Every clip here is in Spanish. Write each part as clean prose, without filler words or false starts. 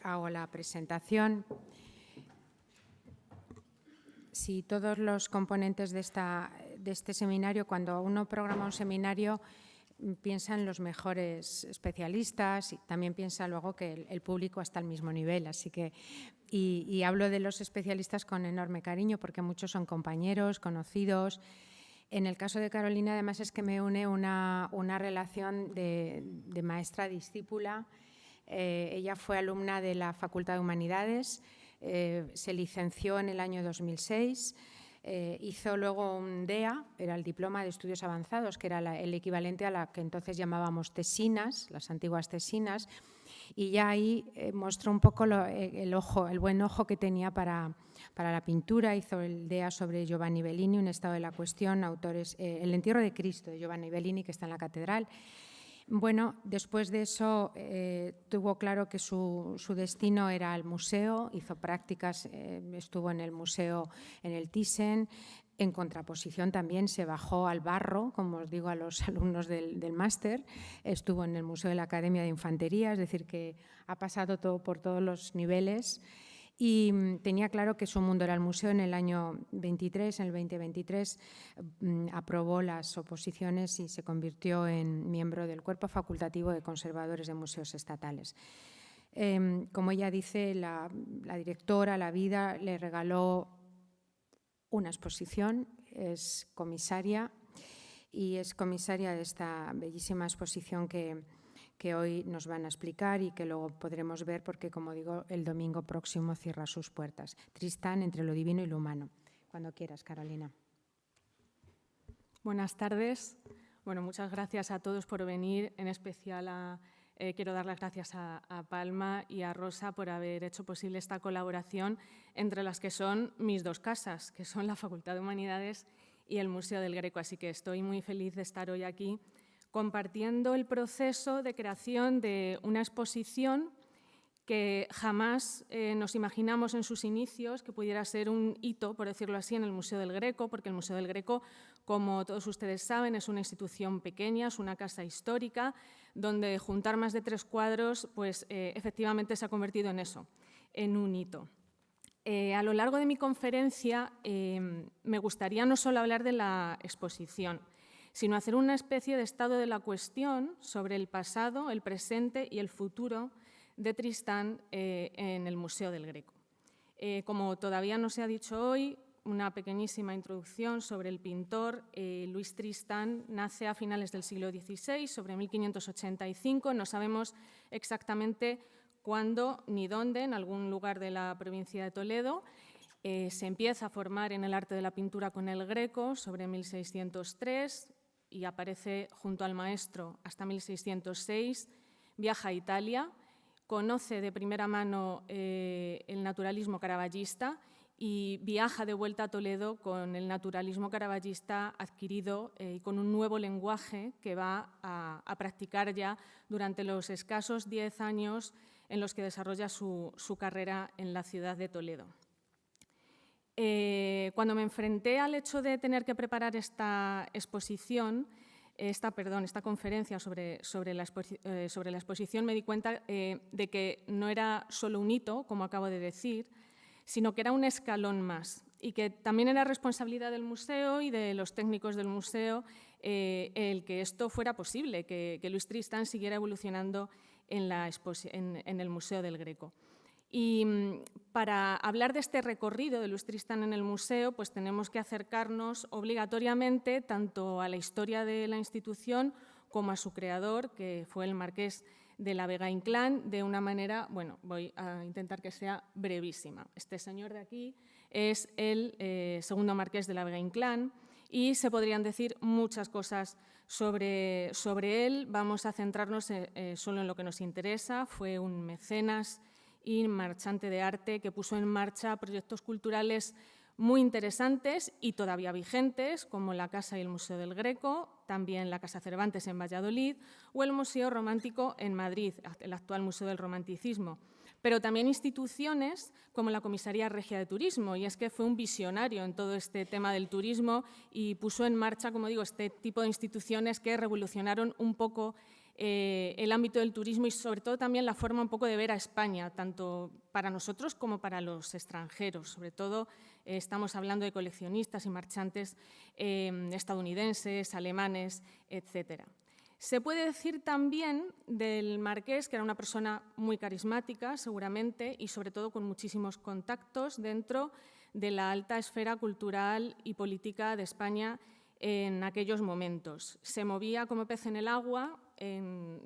Hago la presentación. Si todos los componentes de este seminario, cuando uno programa un seminario, piensa en los mejores especialistas y también piensa luego que el público está al mismo nivel. Así que, y hablo de los especialistas con enorme cariño porque muchos son compañeros, conocidos. En el caso de Carolina, además, es que me une una relación de maestra-discípula. Ella fue alumna de la Facultad de Humanidades, se licenció en el año 2006, hizo luego un DEA, era el Diploma de Estudios Avanzados, que era el equivalente a la que entonces llamábamos tesinas, las antiguas tesinas, y ya ahí mostró un poco el buen ojo que tenía para la pintura. Hizo el DEA sobre Giovanni Bellini, Un estado de la cuestión, autores, El entierro de Cristo, de Giovanni Bellini, que está en la catedral. Bueno, después de eso tuvo claro que su destino era el museo, hizo prácticas, estuvo en el museo en el Thyssen. En contraposición también se bajó al barro, como os digo a los alumnos del máster, estuvo en el Museo de la Academia de Infantería, es decir, que ha pasado por todos los niveles y tenía claro que su mundo era el museo. En el año 23, en el 2023, aprobó las oposiciones y se convirtió en miembro del Cuerpo Facultativo de Conservadores de Museos Estatales. Como ella dice, la directora, la vida, le regaló una exposición, es comisaria y es comisaria de esta bellísima exposición que hoy nos van a explicar y que luego podremos ver porque, como digo, el domingo próximo cierra sus puertas. Tristán, entre lo divino y lo humano. Cuando quieras, Carolina. Buenas tardes. Bueno, muchas gracias a todos por venir, en especial quiero dar las gracias a Palma y a Rosa por haber hecho posible esta colaboración entre las que son mis dos casas, que son la Facultad de Humanidades y el Museo del Greco. Así que estoy muy feliz de estar hoy aquí compartiendo el proceso de creación de una exposición que jamás nos imaginamos en sus inicios que pudiera ser un hito, por decirlo así, en el Museo del Greco, porque el Museo del Greco, como todos ustedes saben, es una institución pequeña, es una casa histórica, donde juntar más de 3 cuadros, pues efectivamente se ha convertido en eso, en un hito. A lo largo de mi conferencia me gustaría no solo hablar de la exposición, sino hacer una especie de estado de la cuestión sobre el pasado, el presente y el futuro de Tristán en el Museo del Greco. Como todavía no se ha dicho hoy, una pequeñísima introducción sobre el pintor. Louis Tristán nace a finales del siglo XVI, sobre 1585. No sabemos exactamente cuándo ni dónde, en algún lugar de la provincia de Toledo. Se empieza a formar en el arte de la pintura con el Greco sobre 1603 y aparece junto al maestro hasta 1606. Viaja a Italia, conoce de primera mano el naturalismo caravallista y viaja de vuelta a Toledo con el naturalismo caravallista adquirido y con un nuevo lenguaje que va a practicar ya durante los escasos 10 años en los que desarrolla su carrera en la ciudad de Toledo. Cuando me enfrenté al hecho de tener que preparar esta conferencia sobre la exposición, me di cuenta de que no era solo un hito, como acabo de decir, sino que era un escalón más y que también era responsabilidad del museo y de los técnicos del museo el que esto fuera posible, que Louis Tristán siguiera evolucionando en el Museo del Greco. Y para hablar de este recorrido de Louis Tristán en el museo, pues tenemos que acercarnos obligatoriamente tanto a la historia de la institución como a su creador, que fue el marqués de la Vega-Inclán, de una manera, bueno, voy a intentar que sea brevísima. Este señor de aquí es el segundo marqués de la Vega-Inclán y se podrían decir muchas cosas sobre él. Vamos a centrarnos solo en lo que nos interesa. Fue un mecenas y marchante de arte que puso en marcha proyectos culturales muy interesantes y todavía vigentes, como la Casa y el Museo del Greco, también la Casa Cervantes en Valladolid o el Museo Romántico en Madrid, el actual Museo del Romanticismo. Pero también instituciones como la Comisaría Regia de Turismo, y es que fue un visionario en todo este tema del turismo y puso en marcha, como digo, este tipo de instituciones que revolucionaron un poco el ámbito del turismo y sobre todo también la forma un poco de ver a España, tanto para nosotros como para los extranjeros. Sobre todo estamos hablando de coleccionistas y marchantes estadounidenses, alemanes, etcétera. Se puede decir también del marqués que era una persona muy carismática, seguramente, y sobre todo con muchísimos contactos dentro de la alta esfera cultural y política de España en aquellos momentos. Se movía como pez en el agua en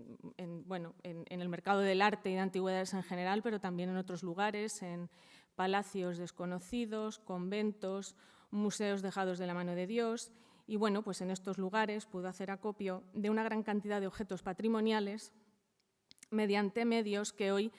el mercado del arte y de antigüedades en general, pero también en otros lugares, en palacios desconocidos, conventos, museos dejados de la mano de Dios. Y bueno, pues en estos lugares pudo hacer acopio de una gran cantidad de objetos patrimoniales mediante medios que hoy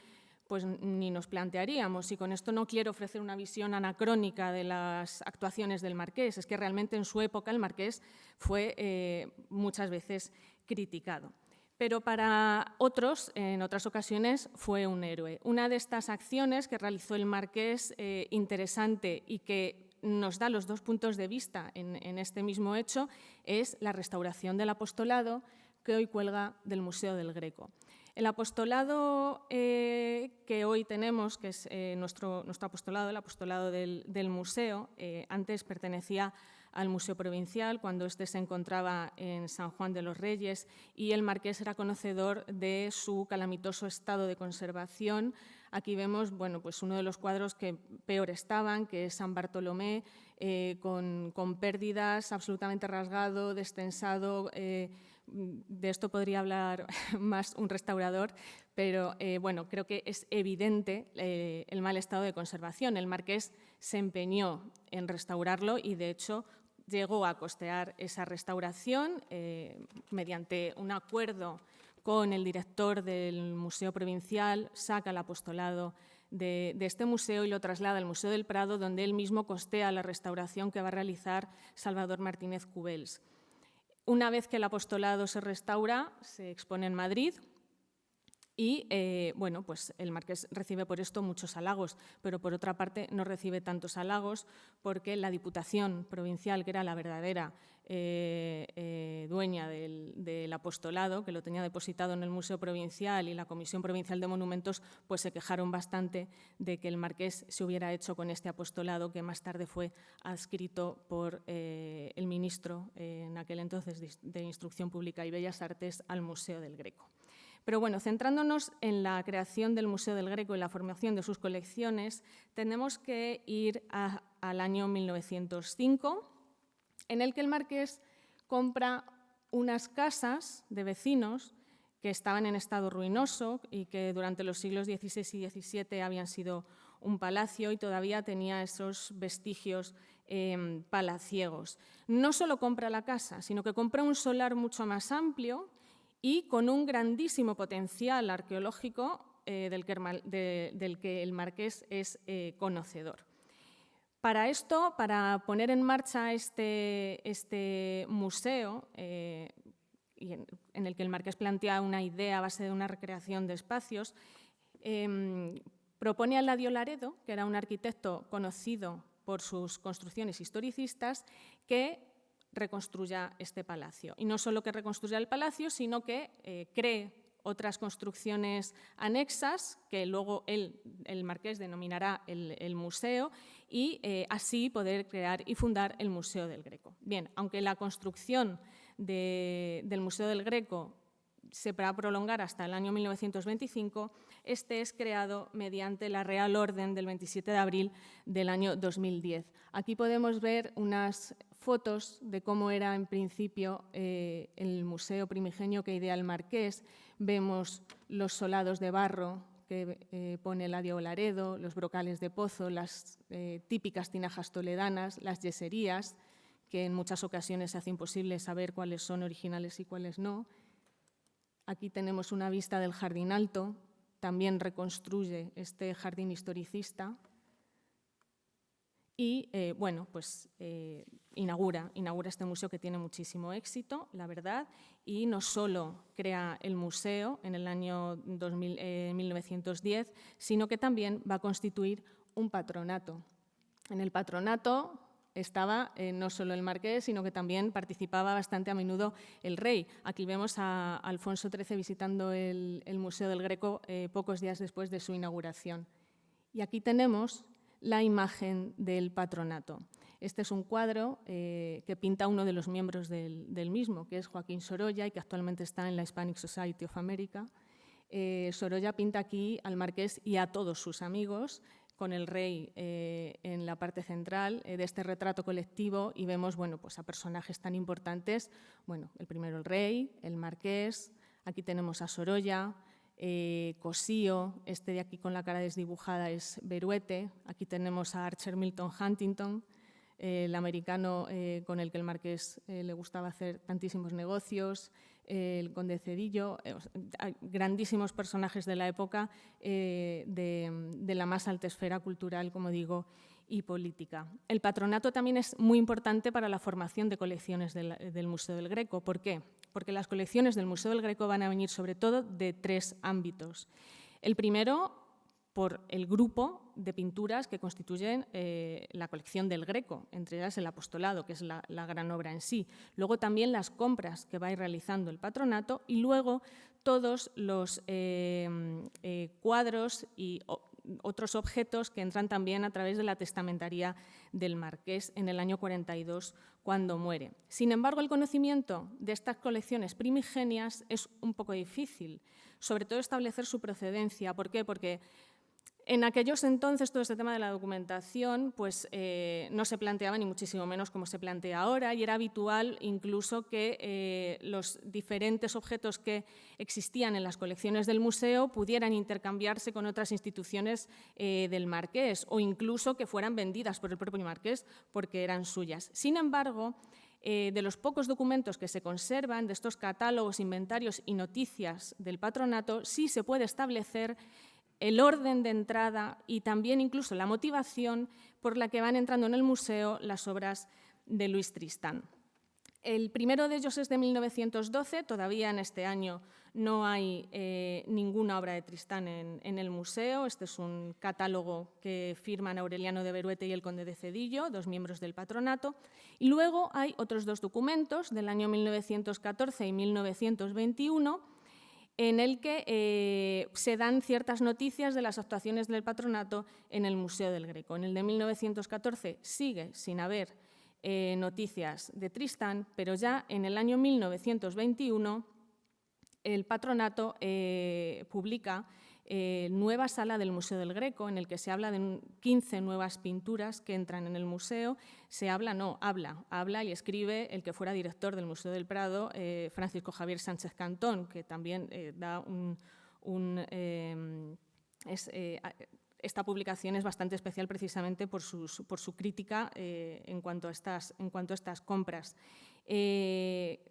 pues ni nos plantearíamos. Y con esto no quiero ofrecer una visión anacrónica de las actuaciones del marqués, es que realmente en su época el marqués fue muchas veces criticado. Pero para otros, en otras ocasiones, fue un héroe. Una de estas acciones que realizó el marqués, interesante y que nos da los dos puntos de vista en este mismo hecho, es la restauración del apostolado que hoy cuelga del Museo del Greco. El apostolado que hoy tenemos, que es nuestro apostolado, el apostolado del museo, antes pertenecía al Museo Provincial, cuando éste se encontraba en San Juan de los Reyes, y el marqués era conocedor de su calamitoso estado de conservación. Aquí vemos pues uno de los cuadros que peor estaban, que es San Bartolomé, con pérdidas, absolutamente rasgado, destensado. De esto podría hablar más un restaurador, pero creo que es evidente el mal estado de conservación. El marqués se empeñó en restaurarlo y, de hecho, llegó a costear esa restauración mediante un acuerdo con el director del Museo Provincial, saca el apostolado de este museo y lo traslada al Museo del Prado, donde él mismo costea la restauración que va a realizar Salvador Martínez Cubells. Una vez que el apostolado se restaura, se expone en Madrid y pues el marqués recibe por esto muchos halagos, pero por otra parte no recibe tantos halagos porque la Diputación Provincial, que era la verdadera dueña del apostolado, que lo tenía depositado en el Museo Provincial, y la Comisión Provincial de Monumentos, pues se quejaron bastante de que el marqués se hubiera hecho con este apostolado, que más tarde fue adscrito por el ministro en aquel entonces de Instrucción Pública y Bellas Artes al Museo del Greco. Pero bueno, centrándonos en la creación del Museo del Greco y la formación de sus colecciones, tenemos que ir al año 1905, en el que el marqués compra unas casas de vecinos que estaban en estado ruinoso y que durante los siglos XVI y XVII habían sido un palacio y todavía tenía esos vestigios palaciegos. No solo compra la casa, sino que compra un solar mucho más amplio y con un grandísimo potencial arqueológico del que el marqués es conocedor. Para esto, para poner en marcha este museo, en el que el marqués plantea una idea a base de una recreación de espacios, propone a Eladio Laredo, que era un arquitecto conocido por sus construcciones historicistas, que reconstruya este palacio. Y no solo que reconstruya el palacio, sino que cree otras construcciones anexas que luego el marqués denominará el museo y así poder crear y fundar el Museo del Greco. Bien, aunque la construcción del Museo del Greco se va a prolongar hasta el año 1925, este es creado mediante la Real Orden del 27 de abril del año 2010. Aquí podemos ver unas fotos de cómo era en principio el museo primigenio que idea el marqués. Vemos los solados de barro que pone Eladio Laredo, los brocales de pozo, las típicas tinajas toledanas, las yeserías, que en muchas ocasiones se hace imposible saber cuáles son originales y cuáles no. Aquí tenemos una vista del Jardín Alto, también reconstruye este jardín historicista y, inaugura este museo que tiene muchísimo éxito, la verdad, y no solo crea el museo en el año 1910, sino que también va a constituir un patronato. En el patronato estaba no solo el marqués, sino que también participaba bastante a menudo el rey. Aquí vemos a Alfonso XIII visitando el Museo del Greco pocos días después de su inauguración. Y aquí tenemos la imagen del patronato. Este es un cuadro que pinta uno de los miembros del mismo, que es Joaquín Sorolla y que actualmente está en la Hispanic Society of America. Sorolla pinta aquí al marqués y a todos sus amigos, con el rey en la parte central de este retrato colectivo, y vemos pues a personajes tan importantes. Bueno, el primero el rey, el marqués, aquí tenemos a Sorolla, Cosío, este de aquí con la cara desdibujada es Beruete, aquí tenemos a Archer Milton Huntington, el americano con el que el marqués le gustaba hacer tantísimos negocios, el conde Cedillo, grandísimos personajes de la época de la más alta esfera cultural, como digo, y política. El patronato también es muy importante para la formación de colecciones del Museo del Greco. ¿Por qué? Porque las colecciones del Museo del Greco van a venir sobre todo de 3 ámbitos. El primero, por el grupo de pinturas que constituyen la colección del Greco, entre ellas el Apostolado, que es la gran obra en sí. Luego también las compras que va a ir realizando el patronato y luego todos los cuadros y otros objetos que entran también a través de la testamentaría del marqués en el año 42, cuando muere. Sin embargo, el conocimiento de estas colecciones primigenias es un poco difícil, sobre todo establecer su procedencia. ¿Por qué? Porque en aquellos entonces todo este tema de la documentación pues, no se planteaba ni muchísimo menos como se plantea ahora, y era habitual incluso que los diferentes objetos que existían en las colecciones del museo pudieran intercambiarse con otras instituciones del marqués, o incluso que fueran vendidas por el propio marqués porque eran suyas. Sin embargo, de los pocos documentos que se conservan, de estos catálogos, inventarios y noticias del patronato, sí se puede establecer el orden de entrada y también incluso la motivación por la que van entrando en el museo las obras de Luis Tristán. El primero de ellos es de 1912, todavía en este año no hay ninguna obra de Tristán en el museo. Este es un catálogo que firman Aureliano de Beruete y el conde de Cedillo, 2 miembros del patronato. Y luego hay otros 2 documentos del año 1914 y 1921, en el que se dan ciertas noticias de las actuaciones del patronato en el Museo del Greco. En el de 1914 sigue sin haber noticias de Tristán, pero ya en el año 1921 el patronato publica nueva sala del Museo del Greco, en el que se habla de 15 nuevas pinturas que entran en el museo. Habla y escribe el que fuera director del Museo del Prado, Francisco Javier Sánchez Cantón, que también esta publicación es bastante especial precisamente por su crítica en cuanto a estas compras.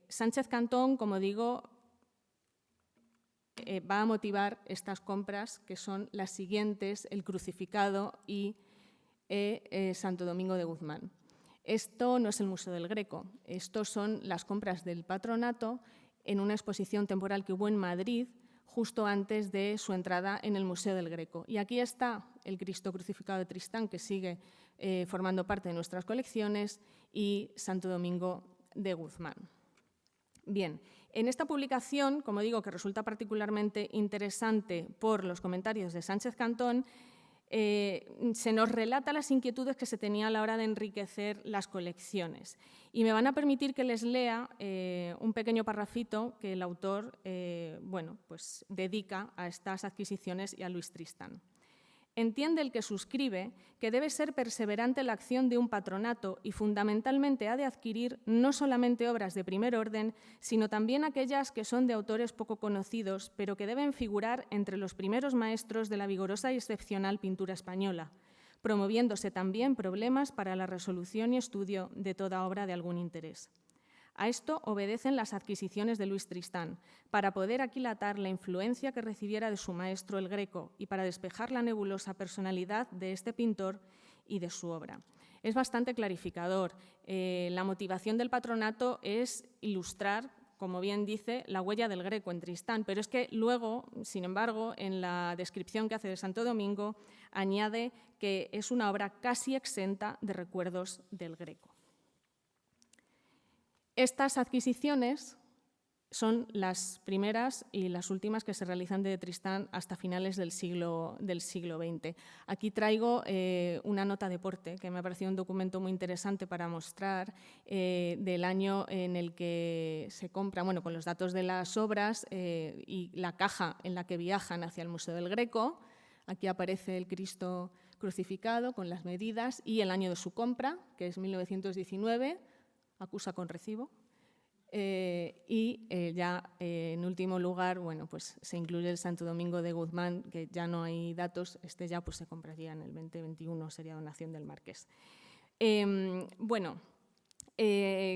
Sánchez Cantón, como digo, va a motivar estas compras, que son las siguientes: el Crucificado y Santo Domingo de Guzmán. Esto no es el Museo del Greco, estos son las compras del patronato en una exposición temporal que hubo en Madrid justo antes de su entrada en el Museo del Greco. Y aquí está el Cristo Crucificado de Tristán, que sigue formando parte de nuestras colecciones, y Santo Domingo de Guzmán. Bien, en esta publicación, como digo, que resulta particularmente interesante por los comentarios de Sánchez Cantón, se nos relata las inquietudes que se tenía a la hora de enriquecer las colecciones. Y me van a permitir que les lea un pequeño parrafito que el autor pues dedica a estas adquisiciones y a Luis Tristán. Entiende el que suscribe que debe ser perseverante la acción de un patronato y fundamentalmente ha de adquirir no solamente obras de primer orden, sino también aquellas que son de autores poco conocidos, pero que deben figurar entre los primeros maestros de la vigorosa y excepcional pintura española, promoviéndose también problemas para la resolución y estudio de toda obra de algún interés. A esto obedecen las adquisiciones de Luis Tristán, para poder aquilatar la influencia que recibiera de su maestro el Greco y para despejar la nebulosa personalidad de este pintor y de su obra. Es bastante clarificador. La motivación del patronato es ilustrar como bien dice, la huella del Greco en Tristán, pero es que luego, sin embargo, en la descripción que hace de Santo Domingo, añade que es una obra casi exenta de recuerdos del Greco. Estas adquisiciones son las primeras y las últimas que se realizan de Tristán hasta finales del siglo XX. Aquí traigo una nota de porte, que me ha parecido un documento muy interesante para mostrar, del año en el que se compra, bueno, con los datos de las obras y la caja en la que viajan hacia el Museo del Greco. Aquí aparece el Cristo crucificado con las medidas y el año de su compra, que es 1919, acusa con recibo. En último lugar, bueno, pues se incluye el Santo Domingo de Guzmán, que ya no hay datos, este ya pues se compraría en el 2021, sería donación del Marqués.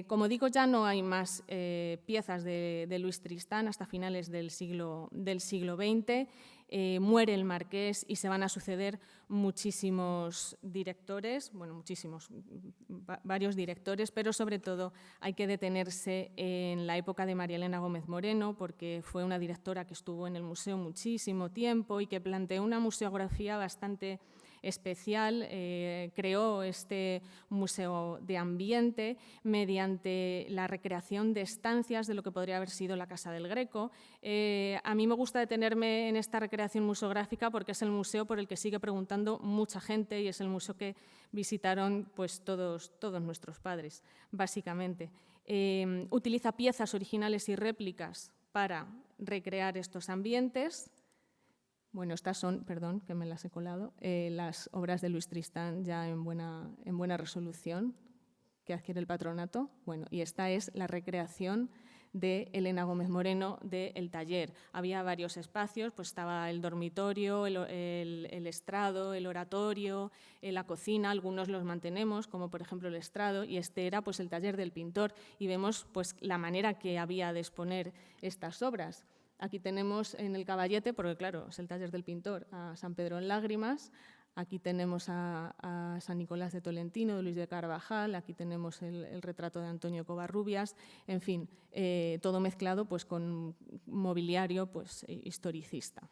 Como digo, ya no hay más piezas de Luis Tristán hasta finales del siglo XX. Muere el Marqués y se van a suceder muchísimos directores, bueno, varios directores, pero sobre todo hay que detenerse en la época de María Elena Gómez Moreno, porque fue una directora que estuvo en el museo muchísimo tiempo y que planteó una museografía bastante especial. Creó este museo de ambiente mediante la recreación de estancias de lo que podría haber sido la Casa del Greco. A mí me gusta detenerme en esta recreación museográfica porque es el museo por el que sigue preguntando mucha gente y es el museo que visitaron pues, todos nuestros padres, básicamente. Utiliza piezas originales y réplicas para recrear estos ambientes. Bueno, estas son, perdón, que me las he colado, las obras de Luis Tristán ya en buena resolución que adquiere el patronato. Bueno, y esta es la recreación de Elena Gómez Moreno del taller. Había varios espacios, pues estaba el dormitorio, el estrado, el oratorio, la cocina, algunos los mantenemos, como por ejemplo el estrado, y este era pues el taller del pintor, y vemos pues la manera que había de exponer estas obras. Aquí tenemos en el Caballete, porque claro, es el taller del pintor, a San Pedro en Lágrimas. Aquí tenemos a San Nicolás de Tolentino, de Luis de Carvajal. Aquí tenemos el retrato de Antonio Covarrubias. En fin, todo mezclado pues, con mobiliario pues, historicista.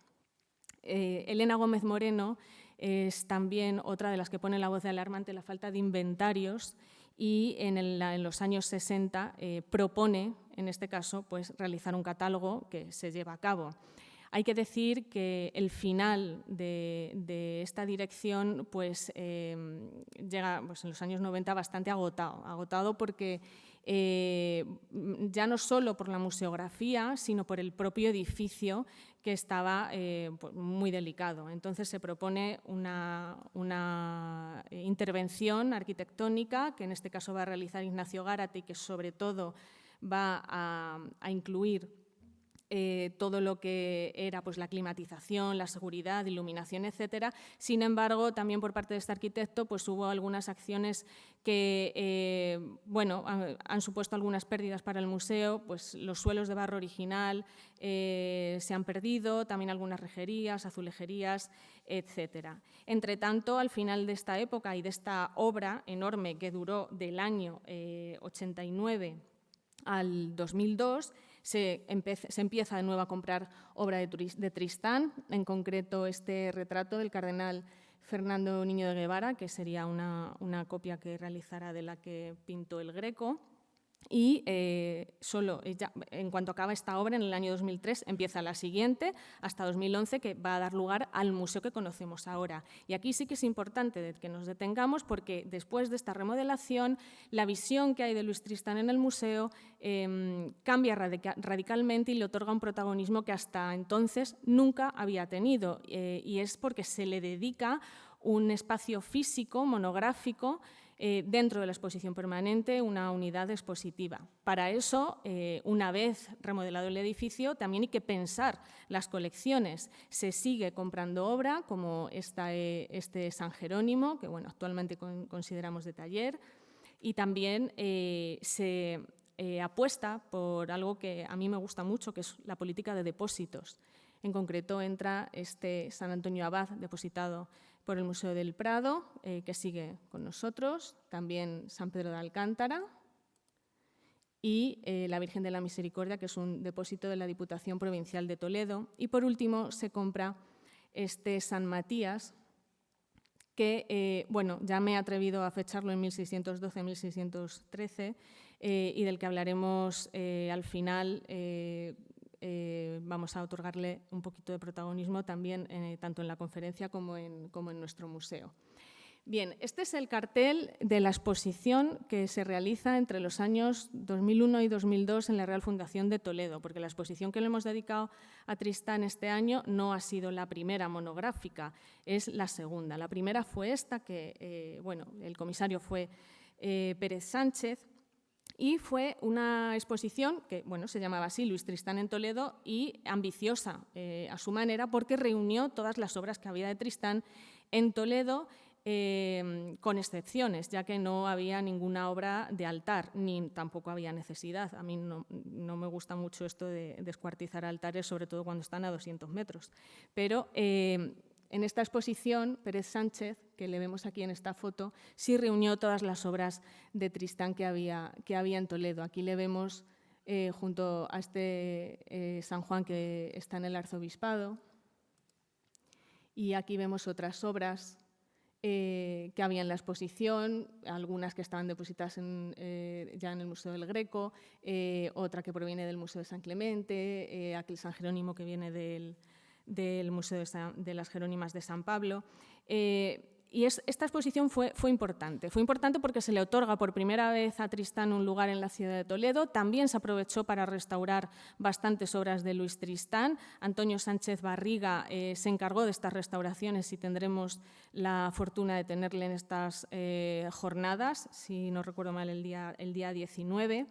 Elena Gómez Moreno es también otra de las que pone la voz de alarma ante la falta de inventarios y en los años 60 propone, en este caso, pues, realizar un catálogo que se lleva a cabo. Hay que decir que el final de esta dirección pues, llega pues, en los años 90 bastante agotado porque ya no solo por la museografía, sino por el propio edificio que estaba pues, muy delicado. Entonces se propone una intervención arquitectónica que en este caso va a realizar Ignacio Gárate y que sobre todo va a incluir todo lo que era pues, la climatización, la seguridad, iluminación, etcétera. Sin embargo, también por parte de este arquitecto pues, hubo algunas acciones que bueno, han supuesto algunas pérdidas para el museo, pues, los suelos de barro original se han perdido, también algunas rejerías, azulejerías, etcétera. Entre tanto, al final de esta época y de esta obra enorme que duró del año 89 al 2002, se empieza de nuevo a comprar obra de Tristán, en concreto este retrato del cardenal Fernando Niño de Guevara, que sería una copia que realizara de la que pintó el Greco. Y en cuanto acaba esta obra, en el año 2003, empieza la siguiente, hasta 2011, que va a dar lugar al museo que conocemos ahora. Y aquí sí que es importante que nos detengamos porque después de esta remodelación, la visión que hay de Luis Tristán en el museo cambia radicalmente y le otorga un protagonismo que hasta entonces nunca había tenido. Y es porque se le dedica un espacio físico, monográfico, dentro de la exposición permanente, una unidad expositiva. Para eso, una vez remodelado el edificio, también hay que pensar las colecciones. Se sigue comprando obra, como este San Jerónimo, que bueno, actualmente consideramos de taller, y también se apuesta por algo que a mí me gusta mucho, que es la política de depósitos. En concreto, entra este San Antonio Abad, depositado por el Museo del Prado, que sigue con nosotros, también San Pedro de Alcántara y la Virgen de la Misericordia, que es un depósito de la Diputación Provincial de Toledo. Y por último se compra este San Matías, que bueno, ya me he atrevido a fecharlo en 1612-1613 y del que hablaremos al final. Vamos a otorgarle un poquito de protagonismo también, tanto en la conferencia como en nuestro museo. Bien, este es el cartel de la exposición que se realiza entre los años 2001 y 2002 en la Real Fundación de Toledo, porque la exposición que le hemos dedicado a Tristán este año no ha sido la primera monográfica, es la segunda. La primera fue esta, que bueno, el comisario fue Pérez Sánchez, y fue una exposición que bueno, se llamaba así, Luis Tristán en Toledo, y ambiciosa a su manera, porque reunió todas las obras que había de Tristán en Toledo, con excepciones, ya que no había ninguna obra de altar, ni tampoco había necesidad. A mí no me gusta mucho esto de descuartizar altares, sobre todo cuando están a 200 metros. Pero en esta exposición, Pérez Sánchez, que le vemos aquí en esta foto, sí reunió todas las obras de Tristán que había en Toledo. Aquí le vemos junto a este San Juan que está en el arzobispado. Y aquí vemos otras obras que había en la exposición, algunas que estaban depositadas ya en el Museo del Greco, otra que proviene del Museo de San Clemente, aquel San Jerónimo que viene del Museo de las Jerónimas de San Pablo. Y esta exposición fue importante. Fue importante porque se le otorga por primera vez a Tristán un lugar en la ciudad de Toledo. También se aprovechó para restaurar bastantes obras de Luis Tristán. Antonio Sánchez Barriga se encargó de estas restauraciones y tendremos la fortuna de tenerle en estas jornadas, si no recuerdo mal, el día 19.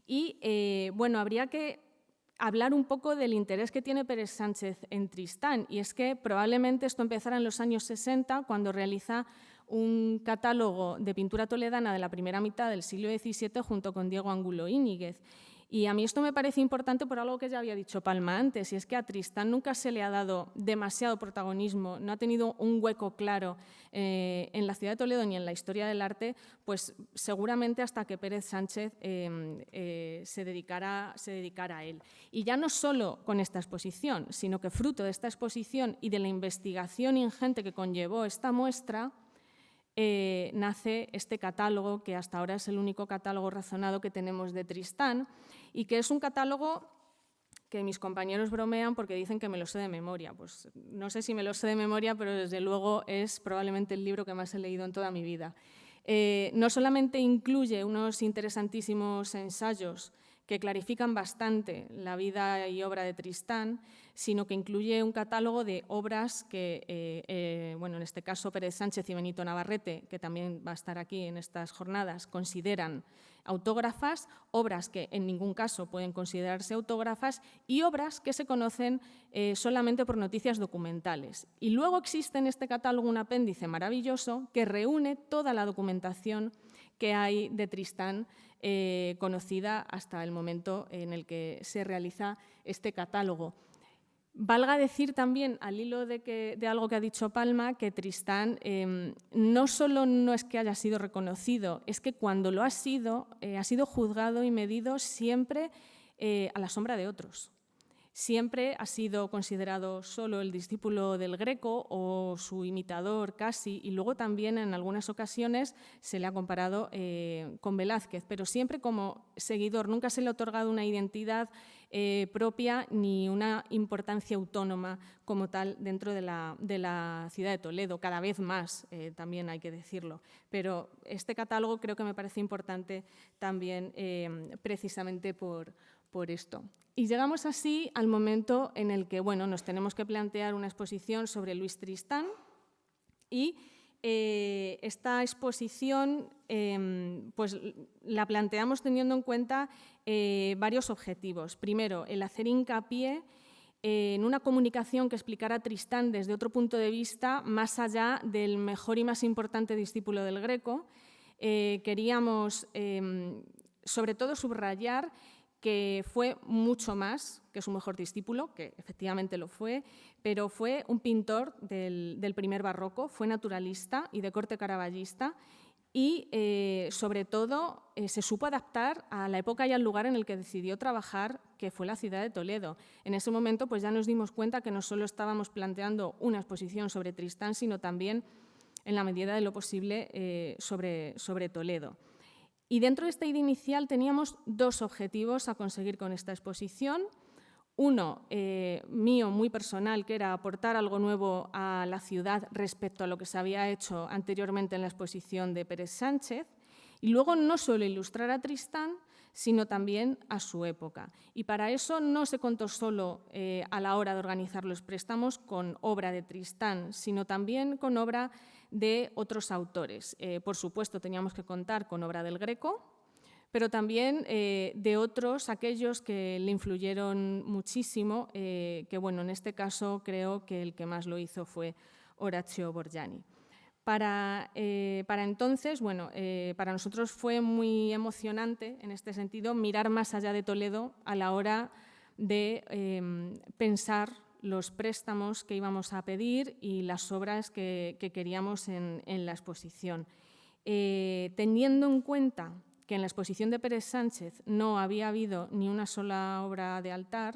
Y bueno, habría que hablar un poco del interés que tiene Pérez Sánchez en Tristán, y es que probablemente esto empezara en los años 60, cuando realiza un catálogo de pintura toledana de la primera mitad del siglo XVII junto con Diego Angulo Íñiguez. Y a mí esto me parece importante por algo que ya había dicho Palma antes, y es que a Tristán nunca se le ha dado demasiado protagonismo, no ha tenido un hueco claro en la ciudad de Toledo ni en la historia del arte, pues seguramente hasta que Pérez Sánchez se dedicara a él. Y ya no solo con esta exposición, sino que fruto de esta exposición y de la investigación ingente que conllevó esta muestra, nace este catálogo, que hasta ahora es el único catálogo razonado que tenemos de Tristán, y que es un catálogo que mis compañeros bromean porque dicen que me lo sé de memoria. Pues no sé si me lo sé de memoria, pero desde luego es probablemente el libro que más he leído en toda mi vida. No solamente incluye unos interesantísimos ensayos que clarifican bastante la vida y obra de Tristán, sino que incluye un catálogo de obras que, bueno, en este caso Pérez Sánchez y Benito Navarrete, que también va a estar aquí en estas jornadas, consideran autógrafas, obras que en ningún caso pueden considerarse autógrafas y obras que se conocen solamente por noticias documentales. Y luego existe en este catálogo un apéndice maravilloso que reúne toda la documentación que hay de Tristán conocida hasta el momento en el que se realiza este catálogo. Valga decir también, al hilo de algo que ha dicho Palma, que Tristán no solo no es que haya sido reconocido, es que cuando lo ha sido juzgado y medido siempre a la sombra de otros. Siempre ha sido considerado solo el discípulo del Greco o su imitador casi, y luego también en algunas ocasiones se le ha comparado con Velázquez, pero siempre como seguidor. Nunca se le ha otorgado una identidad propia ni una importancia autónoma como tal dentro de la ciudad de Toledo, cada vez más, también hay que decirlo. Pero este catálogo creo que me parece importante también precisamente por esto. Y llegamos así al momento en el que bueno, nos tenemos que plantear una exposición sobre Luis Tristán, y esta exposición pues la planteamos teniendo en cuenta varios objetivos. Primero, el hacer hincapié en una comunicación que explicara a Tristán desde otro punto de vista, más allá del mejor y más importante discípulo del Greco. Queríamos sobre todo subrayar que fue mucho más que su mejor discípulo, que efectivamente lo fue, pero fue un pintor del primer barroco, fue naturalista y de corte caravallista, y, sobre todo, se supo adaptar a la época y al lugar en el que decidió trabajar, que fue la ciudad de Toledo. En ese momento pues, ya nos dimos cuenta que no solo estábamos planteando una exposición sobre Tristán, sino también, en la medida de lo posible, sobre Toledo. Y dentro de esta idea inicial teníamos dos objetivos a conseguir con esta exposición. Uno, mío, muy personal, que era aportar algo nuevo a la ciudad respecto a lo que se había hecho anteriormente en la exposición de Pérez Sánchez, y luego no solo ilustrar a Tristán, sino también a su época. Y para eso no se contó solo a la hora de organizar los préstamos con obra de Tristán, sino también con obra de otros autores. Por supuesto, teníamos que contar con obra del Greco, pero también de otros, aquellos que le influyeron muchísimo, que bueno, en este caso creo que el que más lo hizo fue Orazio Borgiani. Para entonces, bueno, para nosotros fue muy emocionante en este sentido mirar más allá de Toledo a la hora de pensar los préstamos que íbamos a pedir y las obras que queríamos en la exposición. Teniendo en cuenta que en la exposición de Pérez Sánchez no había habido ni una sola obra de altar,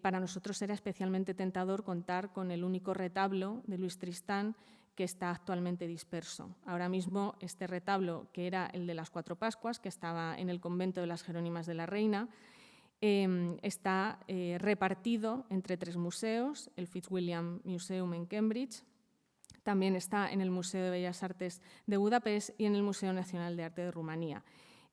para nosotros era especialmente tentador contar con el único retablo de Luis Tristán que está actualmente disperso. Ahora mismo este retablo, que era el de las Cuatro Pascuas, que estaba en el convento de las Jerónimas de la Reina, está repartido entre 3 museos, el Fitzwilliam Museum en Cambridge, también está en el Museo de Bellas Artes de Budapest y en el Museo Nacional de Arte de Rumanía.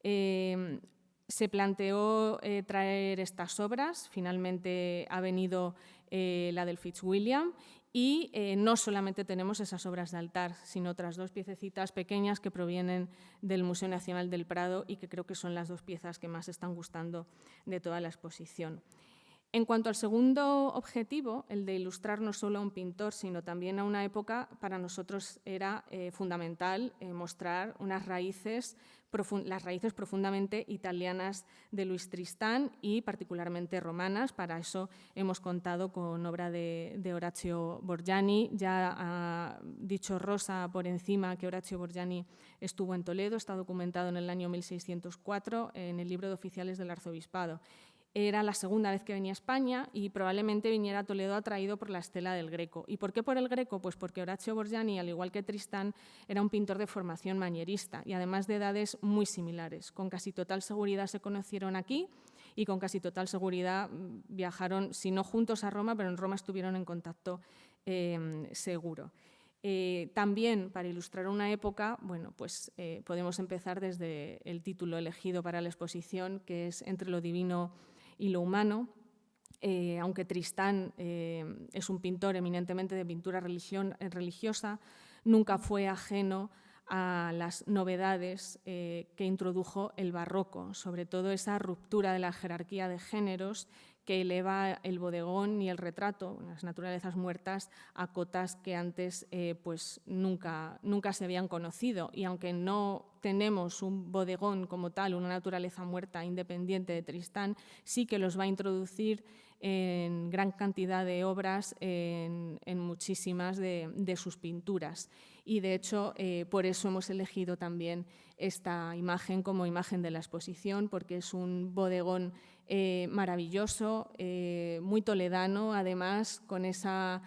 Se planteó traer estas obras, finalmente ha venido la del Fitzwilliam y no solamente tenemos esas obras de altar, sino otras 2 piececitas pequeñas que provienen del Museo Nacional del Prado y que creo que son las 2 piezas que más están gustando de toda la exposición. En cuanto al segundo objetivo, el de ilustrar no solo a un pintor, sino también a una época, para nosotros era fundamental mostrar unas las raíces profundamente italianas de Luis Tristán y particularmente romanas. Para eso hemos contado con obra de Orazio Borgiani. Ya ha dicho Rosa por encima que Orazio Borgiani estuvo en Toledo, está documentado en el año 1604 en el libro de oficiales del arzobispado. Era la segunda vez que venía a España y probablemente viniera a Toledo atraído por la estela del Greco. ¿Y por qué por el Greco? Pues porque Orazio Borgiani, al igual que Tristán, era un pintor de formación manierista y además de edades muy similares. Con casi total seguridad se conocieron aquí y con casi total seguridad viajaron, si no juntos a Roma, pero en Roma estuvieron en contacto seguro. También, para ilustrar una época, bueno, pues, podemos empezar desde el título elegido para la exposición, que es Entre lo divino y lo humano. Aunque Tristán es un pintor eminentemente de pintura religiosa, nunca fue ajeno a las novedades que introdujo el barroco, sobre todo esa ruptura de la jerarquía de géneros que eleva el bodegón y el retrato, las naturalezas muertas, a cotas que antes pues nunca se habían conocido. Y aunque no tenemos un bodegón como tal, una naturaleza muerta independiente de Tristán, sí que los va a introducir en gran cantidad de obras, en muchísimas de sus pinturas. Y, de hecho, por eso hemos elegido también esta imagen como imagen de la exposición, porque es un bodegón maravilloso, muy toledano, además, con esa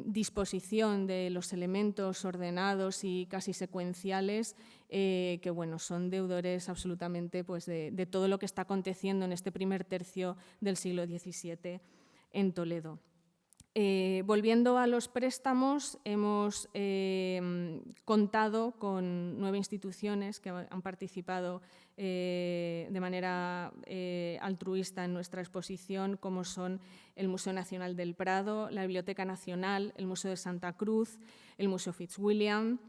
disposición de los elementos ordenados y casi secuenciales, que bueno, son deudores absolutamente pues, de todo lo que está aconteciendo en este primer tercio del siglo XVII en Toledo. Volviendo a los préstamos, hemos contado con 9 instituciones que han participado de manera altruista en nuestra exposición, como son el Museo Nacional del Prado, la Biblioteca Nacional, el Museo de Santa Cruz, el Museo Fitzwilliam,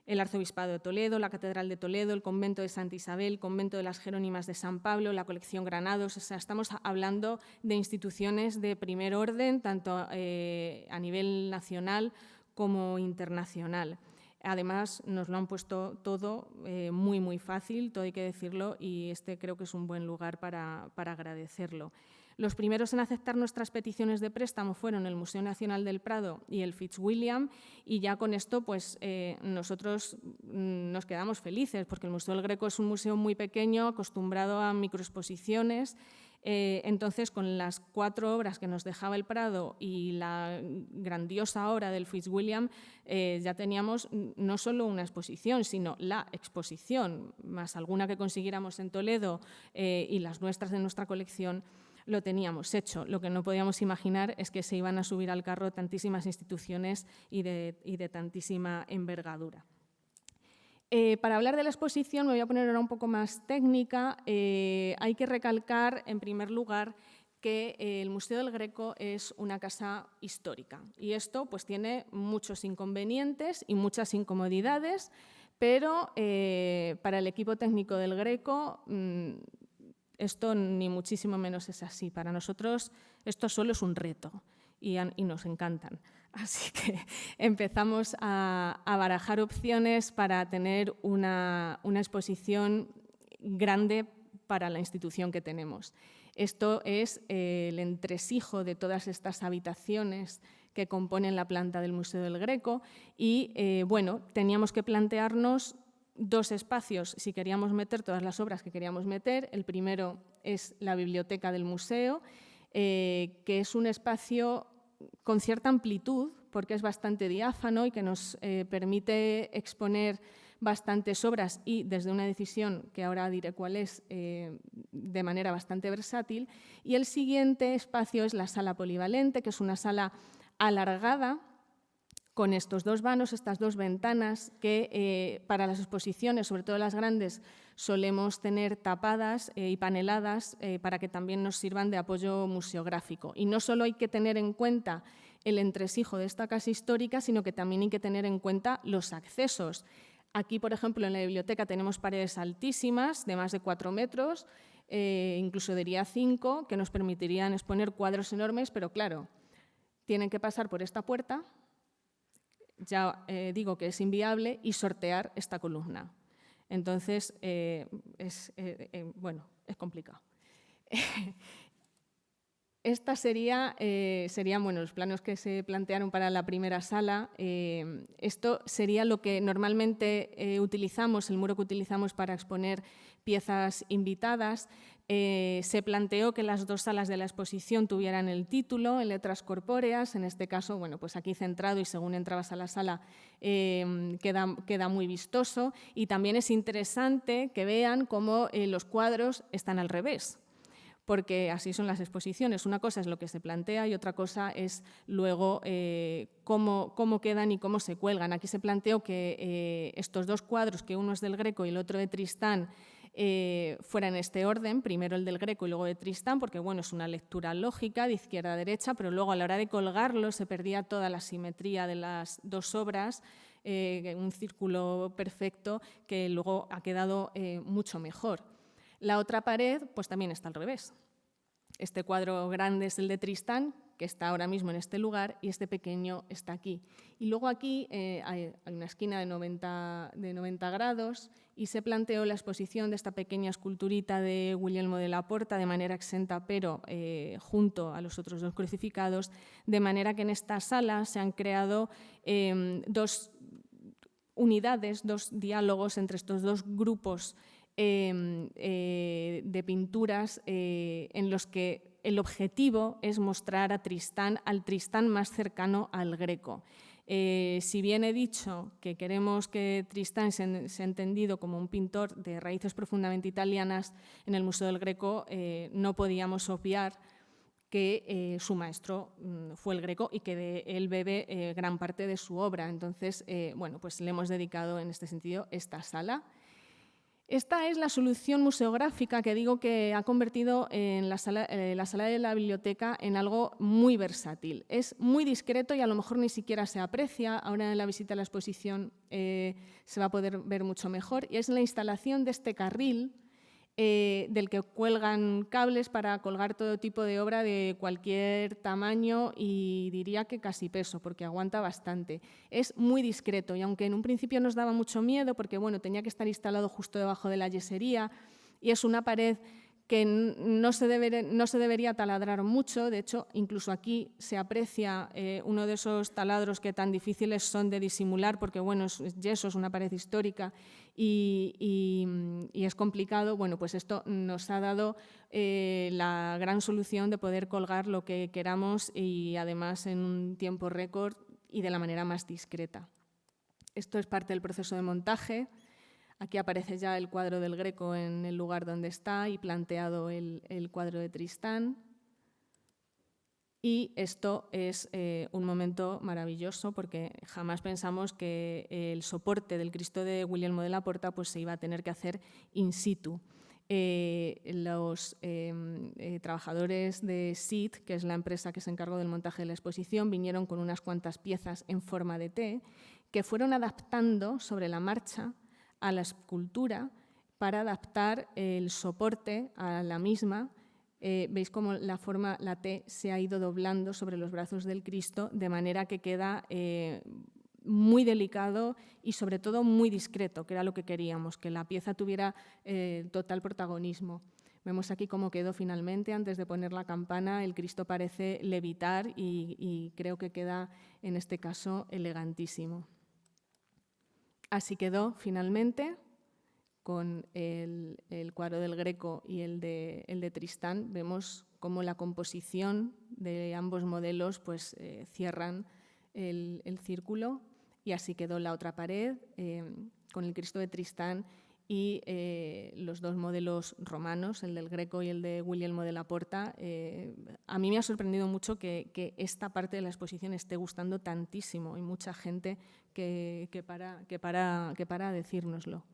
el Arzobispado de Toledo, la Catedral de Toledo, el Convento de Santa Isabel, el Convento de las Jerónimas de San Pablo, la Colección Granados. O sea, estamos hablando de instituciones de primer orden, tanto a nivel nacional como internacional. Además, nos lo han puesto todo muy fácil, todo hay que decirlo, y este creo que es un buen lugar para agradecerlo. Los primeros en aceptar nuestras peticiones de préstamo fueron el Museo Nacional del Prado y el Fitzwilliam, y ya con esto pues, nosotros nos quedamos felices, porque el Museo del Greco es un museo muy pequeño, acostumbrado a microexposiciones. Entonces, con las 4 obras que nos dejaba el Prado y la grandiosa obra del Fitzwilliam, ya teníamos no solo una exposición, sino la exposición, más alguna que consiguiéramos en Toledo y las nuestras de nuestra colección, lo teníamos hecho. Lo que no podíamos imaginar es que se iban a subir al carro tantísimas instituciones y de tantísima envergadura. Para hablar de la exposición me voy a poner ahora un poco más técnica. Hay que recalcar, en primer lugar, que el Museo del Greco es una casa histórica y esto pues, tiene muchos inconvenientes y muchas incomodidades, pero para el equipo técnico del Greco esto ni muchísimo menos es así. Para nosotros esto solo es un reto y nos encantan. Así que empezamos a barajar opciones para tener una exposición grande para la institución que tenemos. Esto es el entresijo de todas estas habitaciones que componen la planta del Museo del Greco y, bueno, teníamos que plantearnos 2 espacios si queríamos meter todas las obras que queríamos meter. El primero es la biblioteca del museo, que es un espacio con cierta amplitud, porque es bastante diáfano y que nos permite exponer bastantes obras y, desde una decisión que ahora diré cuál es, de manera bastante versátil. Y el siguiente espacio es la sala polivalente, que es una sala alargada, con estos 2 vanos, estas 2 ventanas que para las exposiciones, sobre todo las grandes, solemos tener tapadas y paneladas para que también nos sirvan de apoyo museográfico. Y no solo hay que tener en cuenta el entresijo de esta casa histórica, sino que también hay que tener en cuenta los accesos. Aquí, por ejemplo, en la biblioteca tenemos paredes altísimas de más de 4 metros, incluso diría 5, que nos permitirían exponer cuadros enormes, pero claro, tienen que pasar por esta puerta, ya digo que es inviable, y sortear esta columna. Entonces, bueno, es complicado. Estos serían bueno, los planos que se plantearon para la primera sala. Esto sería lo que normalmente utilizamos, el muro que utilizamos para exponer piezas invitadas. Se planteó que las 2 salas de la exposición tuvieran el título en letras corpóreas. En este caso, bueno, pues aquí centrado y según entrabas a la sala queda muy vistoso. Y también es interesante que vean cómo los cuadros están al revés, porque así son las exposiciones. Una cosa es lo que se plantea y otra cosa es luego cómo quedan y cómo se cuelgan. Aquí se planteó que estos 2 cuadros, que uno es del Greco y el otro de Tristán, fuera en este orden, primero el del Greco y luego de Tristán, porque bueno, es una lectura lógica de izquierda a derecha, pero luego a la hora de colgarlo se perdía toda la simetría de las 2 obras, un círculo perfecto que luego ha quedado mucho mejor. La otra pared pues también está al revés. Este cuadro grande es el de Tristán, que está ahora mismo en este lugar, y este pequeño está aquí. Y luego aquí hay una esquina de 90 grados y se planteó la exposición de esta pequeña esculturita de Guglielmo de la Porta de manera exenta, pero junto a los otros 2 crucificados, de manera que en esta sala se han creado 2 unidades, 2 diálogos entre estos 2 grupos de pinturas en los que el objetivo es mostrar a Tristán, al Tristán más cercano al Greco. Si bien he dicho que queremos que Tristán sea entendido como un pintor de raíces profundamente italianas, en el Museo del Greco no podíamos obviar que su maestro fue el Greco y que de él bebe gran parte de su obra. Entonces, bueno, pues le hemos dedicado en este sentido esta sala. Esta es la solución museográfica que digo que ha convertido en la sala de la biblioteca en algo muy versátil. Es muy discreto y a lo mejor ni siquiera se aprecia. Ahora en la visita a la exposición se va a poder ver mucho mejor. Y es la instalación de este carril del que cuelgan cables para colgar todo tipo de obra de cualquier tamaño y diría que casi peso, porque aguanta bastante. Es muy discreto y aunque en un principio nos daba mucho miedo, porque bueno, tenía que estar instalado justo debajo de la yesería y es una pared que no se debería taladrar mucho. De hecho, incluso aquí se aprecia uno de esos taladros que tan difíciles son de disimular, porque bueno, es yeso, es una pared histórica y es complicado. Bueno, pues esto nos ha dado la gran solución de poder colgar lo que queramos y además en un tiempo récord y de la manera más discreta. Esto es parte del proceso de montaje. Aquí aparece ya el cuadro del Greco en el lugar donde está y planteado el cuadro de Tristán. Y esto es un momento maravilloso porque jamás pensamos que el soporte del Cristo de Guglielmo de la Porta pues, se iba a tener que hacer in situ. Los trabajadores de SID, que es la empresa que se encargó del montaje de la exposición, vinieron con unas cuantas piezas en forma de T que fueron adaptando sobre la marcha a la escultura para adaptar el soporte a la misma. Veis cómo la T se ha ido doblando sobre los brazos del Cristo de manera que queda muy delicado y sobre todo muy discreto, que era lo que queríamos, que la pieza tuviera total protagonismo. Vemos aquí cómo quedó finalmente. Antes de poner la campana, el Cristo parece levitar y creo que queda en este caso elegantísimo. Así quedó finalmente con el cuadro del Greco y el de Tristán. Vemos cómo la composición de ambos modelos pues, cierran el círculo y así quedó la otra pared con el Cristo de Tristán y los dos modelos romanos, el del Greco y el de Guglielmo de la Porta. A mí me ha sorprendido mucho que esta parte de la exposición esté gustando tantísimo. Hay mucha gente que para a decírnoslo.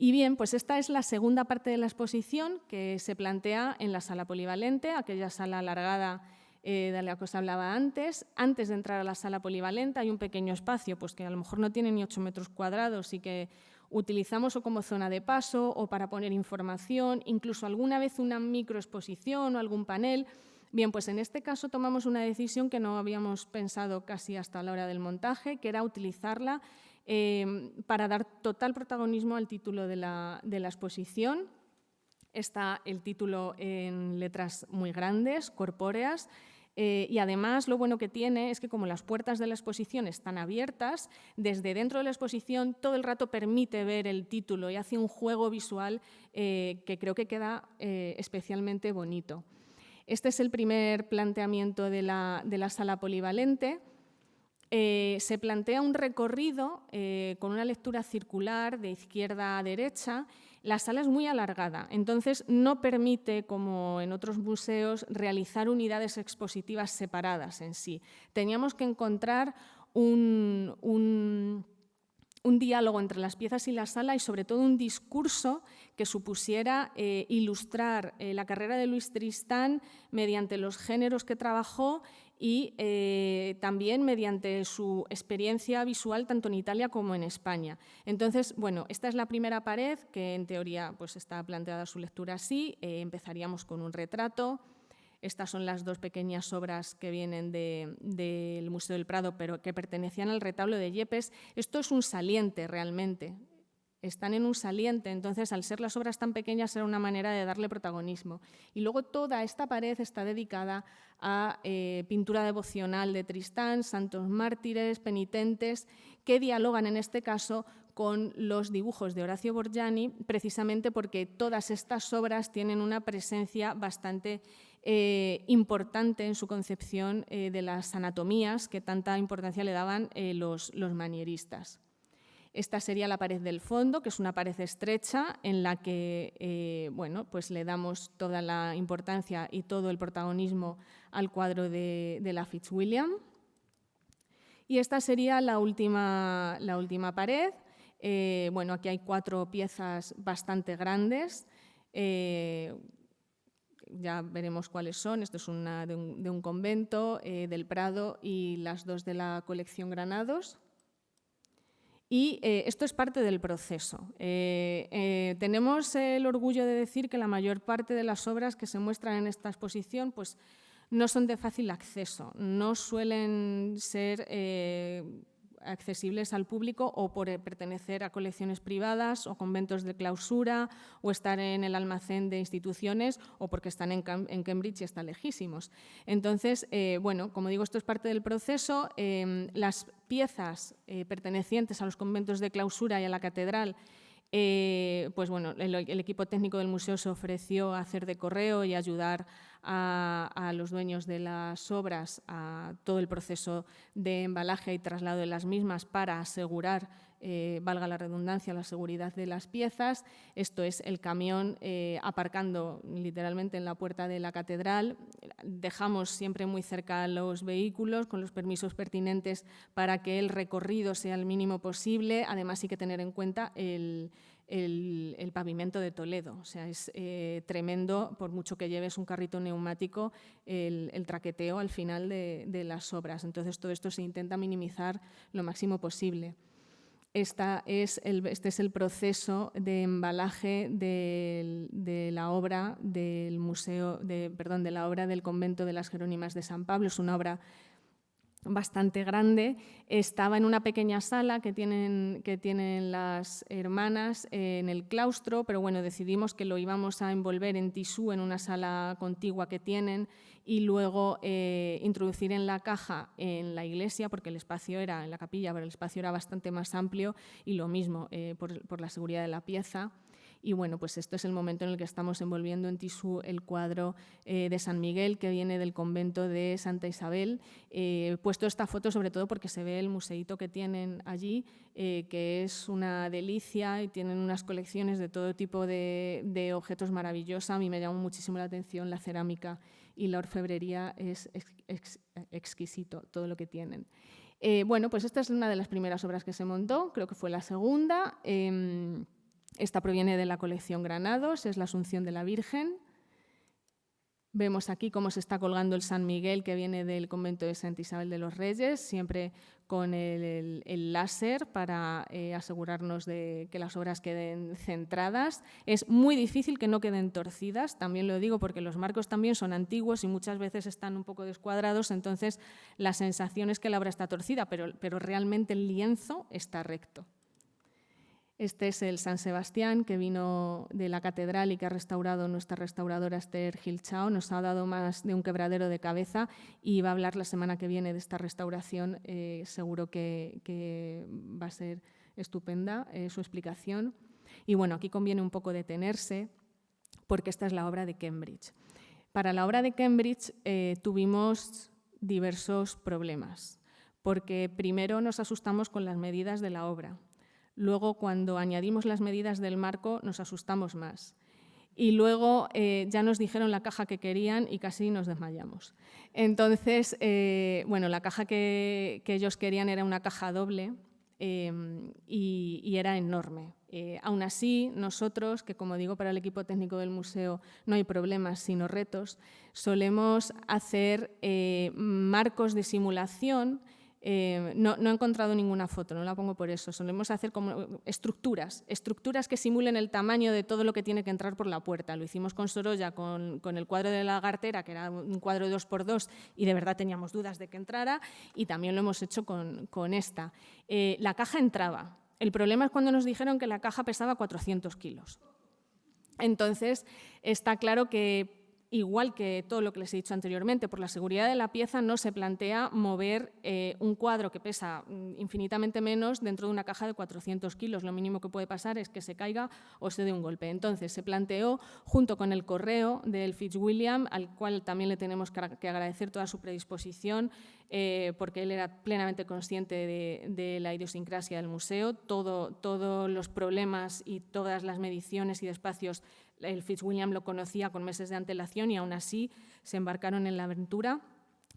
Y bien, pues esta es la segunda parte de la exposición que se plantea en la sala polivalente, aquella sala alargada de la que os hablaba antes. Antes de entrar a la sala polivalente hay un pequeño espacio pues que a lo mejor no tiene ni 8 metros cuadrados y que utilizamos o como zona de paso o para poner información, incluso alguna vez una microexposición o algún panel. Bien, pues en este caso tomamos una decisión que no habíamos pensado casi hasta la hora del montaje, que era utilizarla para dar total protagonismo al título de la exposición. Está el título en letras muy grandes, corpóreas, y además lo bueno que tiene es que como las puertas de la exposición están abiertas, desde dentro de la exposición todo el rato permite ver el título y hace un juego visual que creo que queda especialmente bonito. Este es el primer planteamiento de la sala polivalente. Se plantea un recorrido con una lectura circular de izquierda a derecha. La sala es muy alargada, entonces no permite, como en otros museos, realizar unidades expositivas separadas en sí. Teníamos que encontrar un diálogo entre las piezas y la sala y sobre todo un discurso que supusiera ilustrar la carrera de Luis Tristán mediante los géneros que trabajó y también mediante su experiencia visual tanto en Italia como en España. Entonces, bueno, esta es la primera pared que en teoría pues, está planteada su lectura así. Empezaríamos con un retrato. Estas son las dos pequeñas obras que vienen del Museo del Prado, pero que pertenecían al retablo de Yepes. Esto es un saliente realmente. Están en un saliente, entonces al ser las obras tan pequeñas era una manera de darle protagonismo. Y luego toda esta pared está dedicada a pintura devocional de Tristán, santos mártires, penitentes, que dialogan en este caso con los dibujos de Horacio Borgiani, precisamente porque todas estas obras tienen una presencia bastante importante en su concepción de las anatomías que tanta importancia le daban los manieristas. Esta sería la pared del fondo, que es una pared estrecha en la que bueno, pues le damos toda la importancia y todo el protagonismo al cuadro de la Fitzwilliam. Y esta sería la última pared. Bueno, aquí hay 4 piezas bastante grandes. Ya veremos cuáles son. Esto es una de un convento, del Prado y las 2 de la colección Granados. Y esto es parte del proceso. Tenemos el orgullo de decir que la mayor parte de las obras que se muestran en esta exposición pues, no son de fácil acceso, no suelen ser accesibles al público o por pertenecer a colecciones privadas o conventos de clausura o estar en el almacén de instituciones o porque están en Cambridge y están lejísimos. Entonces, bueno, como digo, esto es parte del proceso. Las piezas pertenecientes a los conventos de clausura y a la catedral, pues bueno, el equipo técnico del museo se ofreció a hacer de correo y ayudar a los dueños de las obras a todo el proceso de embalaje y traslado de las mismas para asegurar, valga la redundancia, la seguridad de las piezas. Esto es el camión aparcando literalmente en la puerta de la catedral. Dejamos siempre muy cerca a los vehículos con los permisos pertinentes para que el recorrido sea el mínimo posible. Además, hay que tener en cuenta el pavimento de Toledo. O sea, es tremendo, por mucho que lleves un carrito neumático, el traqueteo al final de las obras. Entonces, todo esto se intenta minimizar lo máximo posible. Este es el proceso de embalaje de la obra del museo, de la obra del convento de las Jerónimas de San Pablo. Es una obra bastante grande. Estaba en una pequeña sala que tienen las hermanas en el claustro, pero bueno, decidimos que lo íbamos a envolver en tisú en una sala contigua que tienen y luego introducir en la caja en la iglesia, porque el espacio era en la capilla, pero el espacio era bastante más amplio y lo mismo por la seguridad de la pieza. Y bueno, pues esto es el momento en el que estamos envolviendo en tisú el cuadro de San Miguel, que viene del convento de Santa Isabel. He puesto esta foto sobre todo porque se ve el museíto que tienen allí, que es una delicia y tienen unas colecciones de todo tipo de objetos maravillosas. A mí me llamó muchísimo la atención la cerámica y la orfebrería, es exquisito todo lo que tienen. Bueno, pues esta es una de las primeras obras que se montó, creo que fue la segunda. Esta proviene de la colección Granados, es la Asunción de la Virgen. Vemos aquí cómo se está colgando el San Miguel que viene del convento de Santa Isabel de los Reyes, siempre con el láser para asegurarnos de que las obras queden centradas. Es muy difícil que no queden torcidas, también lo digo porque los marcos también son antiguos y muchas veces están un poco descuadrados, entonces la sensación es que la obra está torcida, pero realmente el lienzo está recto. Este es el San Sebastián que vino de la catedral y que ha restaurado nuestra restauradora Esther Gil Chao. Nos ha dado más de un quebradero de cabeza y va a hablar la semana que viene de esta restauración. Seguro que va a ser estupenda su explicación. Y bueno, aquí conviene un poco detenerse porque esta es la obra de Cambridge. Para la obra de Cambridge tuvimos diversos problemas, porque primero nos asustamos con las medidas de la obra. Luego, cuando añadimos las medidas del marco, nos asustamos más. Y luego ya nos dijeron la caja que querían y casi nos desmayamos. Entonces, bueno, la caja que ellos querían era una caja doble y era enorme. Aún así, nosotros, que como digo, para el equipo técnico del museo no hay problemas, sino retos, solemos hacer marcos de simulación. No he encontrado ninguna foto, no la pongo por eso. Solemos hacer como estructuras que simulen el tamaño de todo lo que tiene que entrar por la puerta. Lo hicimos con Sorolla, con el cuadro de la lagartera, que era un cuadro de 2x2 y de verdad teníamos dudas de que entrara, y también lo hemos hecho con esta. La caja entraba. El problema es cuando nos dijeron que la caja pesaba 400 kilos. Entonces, está claro que igual que todo lo que les he dicho anteriormente, por la seguridad de la pieza no se plantea mover un cuadro que pesa infinitamente menos dentro de una caja de 400 kilos. Lo mínimo que puede pasar es que se caiga o se dé un golpe. Entonces se planteó, junto con el correo del Fitzwilliam, al cual también le tenemos que agradecer toda su predisposición, porque él era plenamente consciente de la idiosincrasia del museo, todos los problemas y todas las mediciones y de espacios. El Fitzwilliam lo conocía con meses de antelación y aún así se embarcaron en la aventura.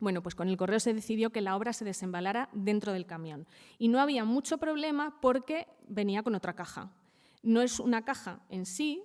Bueno, pues con el correo se decidió que la obra se desembalara dentro del camión. Y no había mucho problema porque venía con otra caja. No es una caja en sí,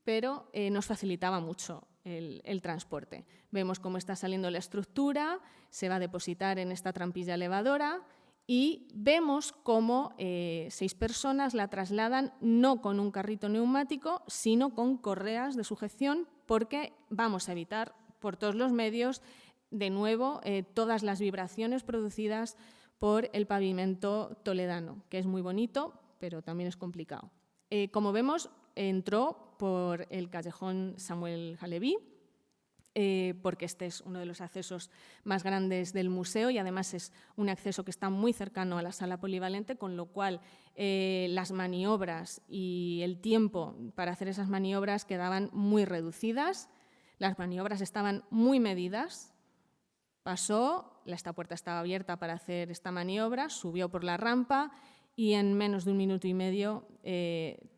pero nos facilitaba mucho el transporte. Vemos cómo está saliendo la estructura, se va a depositar en esta trampilla elevadora y vemos cómo 6 personas la trasladan no con un carrito neumático, sino con correas de sujeción, porque vamos a evitar por todos los medios, de nuevo, todas las vibraciones producidas por el pavimento toledano, que es muy bonito, pero también es complicado. Como vemos, entró por el callejón Samuel Haleví, porque este es uno de los accesos más grandes del museo y además es un acceso que está muy cercano a la sala polivalente, con lo cual las maniobras y el tiempo para hacer esas maniobras quedaban muy reducidas. Las maniobras estaban muy medidas. Pasó, esta puerta estaba abierta para hacer esta maniobra, subió por la rampa y en menos de 1 minuto y medio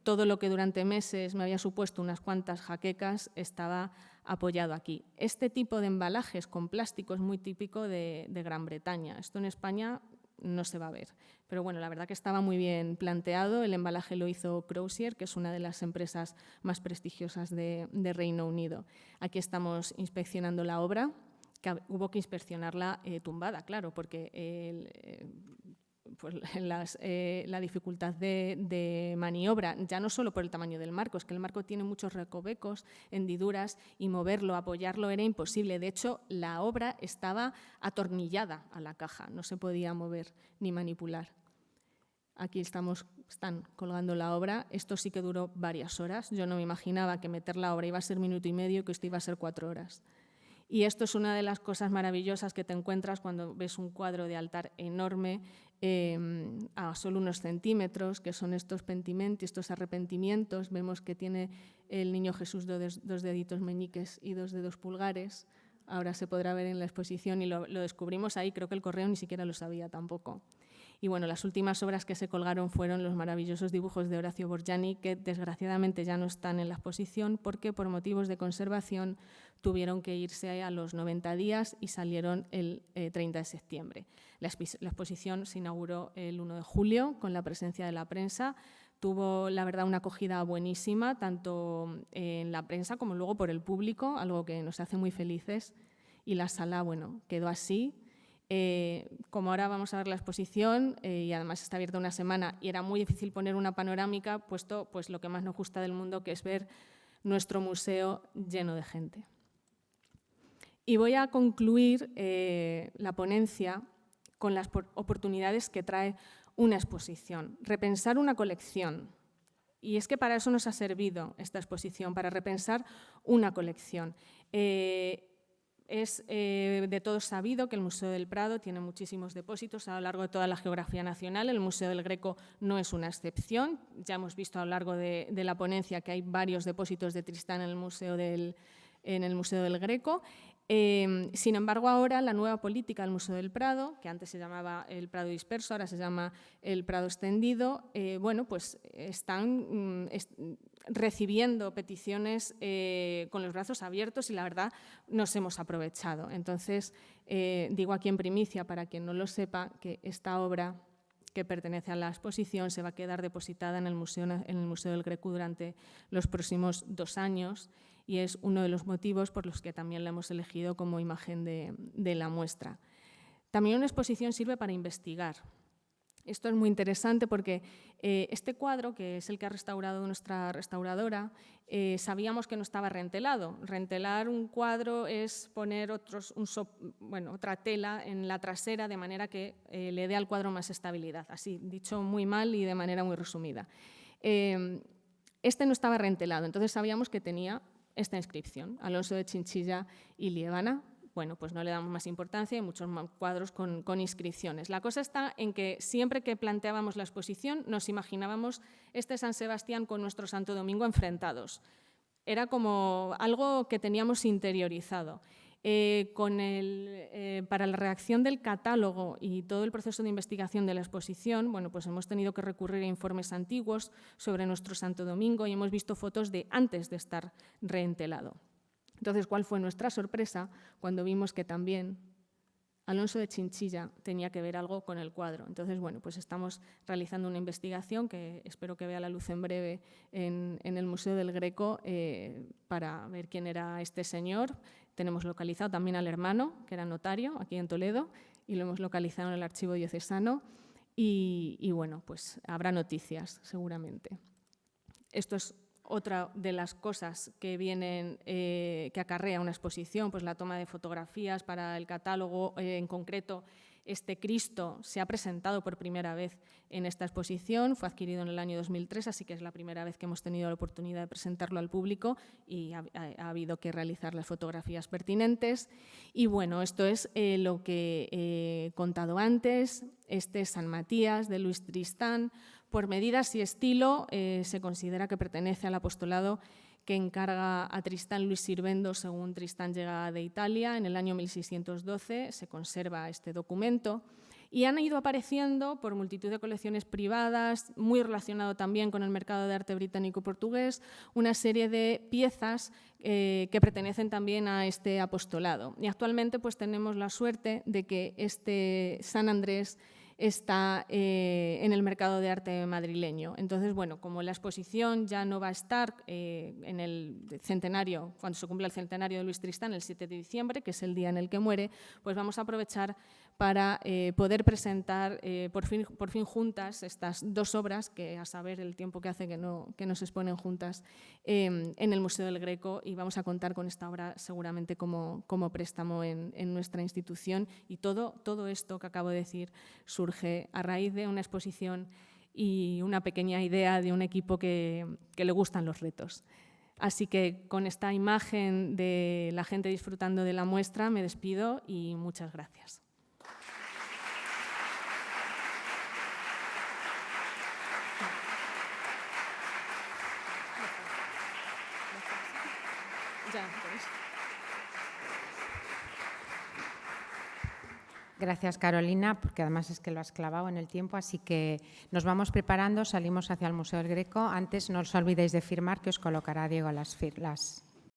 todo lo que durante meses me había supuesto unas cuantas jaquecas estaba apoyado aquí. Este tipo de embalajes con plástico es muy típico de Gran Bretaña. Esto en España no se va a ver. Pero bueno, la verdad que estaba muy bien planteado. El embalaje lo hizo Crozier, que es una de las empresas más prestigiosas de Reino Unido. Aquí estamos inspeccionando la obra, que hubo que inspeccionarla tumbada, claro, porque pues la dificultad de maniobra, ya no solo por el tamaño del marco, es que el marco tiene muchos recovecos, hendiduras, y moverlo, apoyarlo era imposible. De hecho, la obra estaba atornillada a la caja, no se podía mover ni manipular. Aquí están colgando la obra. Esto sí que duró varias horas. Yo no me imaginaba que meter la obra iba a ser 1 minuto y medio, que esto iba a ser 4 horas. Y esto es una de las cosas maravillosas que te encuentras cuando ves un cuadro de altar enorme a solo unos centímetros, que son estos pentimenti, estos arrepentimientos. Vemos que tiene el Niño Jesús 2 deditos meñiques y 2 dedos pulgares. Ahora se podrá ver en la exposición y lo descubrimos ahí. Creo que el correo ni siquiera lo sabía tampoco. Y bueno, las últimas obras que se colgaron fueron los maravillosos dibujos de Horacio Borgiani, que desgraciadamente ya no están en la exposición porque por motivos de conservación tuvieron que irse a los 90 días y salieron el 30 de septiembre. La exposición se inauguró el 1 de julio con la presencia de la prensa. Tuvo, la verdad, una acogida buenísima, tanto en la prensa como luego por el público, algo que nos hace muy felices. Y la sala, bueno, quedó así. Como ahora vamos a ver la exposición y además está abierta una semana y era muy difícil poner una panorámica, puesto pues lo que más nos gusta del mundo, que es ver nuestro museo lleno de gente. Y voy a concluir la ponencia con las oportunidades que trae una exposición. Repensar una colección. Y es que para eso nos ha servido esta exposición, para repensar una colección. Es de todos sabido que el Museo del Prado tiene muchísimos depósitos a lo largo de toda la geografía nacional. El Museo del Greco no es una excepción. Ya hemos visto a lo largo de la ponencia que hay varios depósitos de Tristán en el Museo del Greco. Sin embargo, ahora la nueva política del Museo del Prado, que antes se llamaba el Prado disperso, ahora se llama el Prado extendido, bueno, pues están recibiendo peticiones con los brazos abiertos y la verdad nos hemos aprovechado. Entonces, digo aquí en primicia, para quien no lo sepa, que esta obra que pertenece a la exposición se va a quedar depositada en el Museo del Greco durante los próximos 2 años y es uno de los motivos por los que también la hemos elegido como imagen de la muestra. También una exposición sirve para investigar. Esto es muy interesante porque este cuadro, que es el que ha restaurado nuestra restauradora, sabíamos que no estaba rentelado. Rentelar un cuadro es poner otra tela en la trasera de manera que le dé al cuadro más estabilidad, así dicho muy mal y de manera muy resumida. Este no estaba rentelado, entonces sabíamos que tenía esta inscripción, Alonso de Chinchilla y Liébana. Bueno, pues no le damos más importancia, hay muchos más cuadros con inscripciones. La cosa está en que siempre que planteábamos la exposición nos imaginábamos este San Sebastián con nuestro Santo Domingo enfrentados. Era como algo que teníamos interiorizado. Para la redacción del catálogo y todo el proceso de investigación de la exposición, bueno, pues hemos tenido que recurrir a informes antiguos sobre nuestro Santo Domingo y hemos visto fotos de antes de estar reentelado. Entonces, ¿cuál fue nuestra sorpresa cuando vimos que también Alonso de Chinchilla tenía que ver algo con el cuadro? Entonces, bueno, pues estamos realizando una investigación que espero que vea la luz en breve en el Museo del Greco para ver quién era este señor. Tenemos localizado también al hermano, que era notario aquí en Toledo, y lo hemos localizado en el archivo diocesano. Y bueno, pues habrá noticias seguramente. Esto es otra de las cosas que vienen, que acarrea una exposición, pues la toma de fotografías para el catálogo, en concreto Este Cristo se ha presentado por primera vez en esta exposición, fue adquirido en el año 2003, así que es la primera vez que hemos tenido la oportunidad de presentarlo al público y ha habido que realizar las fotografías pertinentes. Y bueno, esto es lo que he contado antes. Este es San Matías de Luis Tristán. Por medidas y estilo se considera que pertenece al apostolado que encarga a Tristán Luis Sirvendo según Tristán llega de Italia. En el año 1612 se conserva este documento y han ido apareciendo por multitud de colecciones privadas, muy relacionado también con el mercado de arte británico-portugués, una serie de piezas que pertenecen también a este apostolado. Y actualmente pues, tenemos la suerte de que este San Andrés está en el mercado de arte madrileño. Entonces, bueno, como la exposición ya no va a estar en el centenario, cuando se cumpla el centenario de Luis Tristán, el 7 de diciembre, que es el día en el que muere, pues vamos a aprovechar para poder presentar por fin juntas estas dos obras, que a saber el tiempo que hace que no se exponen juntas en el Museo del Greco, y vamos a contar con esta obra seguramente como préstamo en nuestra institución. Y todo esto que acabo de decir surge a raíz de una exposición y una pequeña idea de un equipo que le gustan los retos. Así que con esta imagen de la gente disfrutando de la muestra me despido y muchas gracias. Gracias, Carolina, porque además es que lo has clavado en el tiempo, así que nos vamos preparando, salimos hacia el Museo del Greco. Antes no os olvidéis de firmar, que os colocará Diego las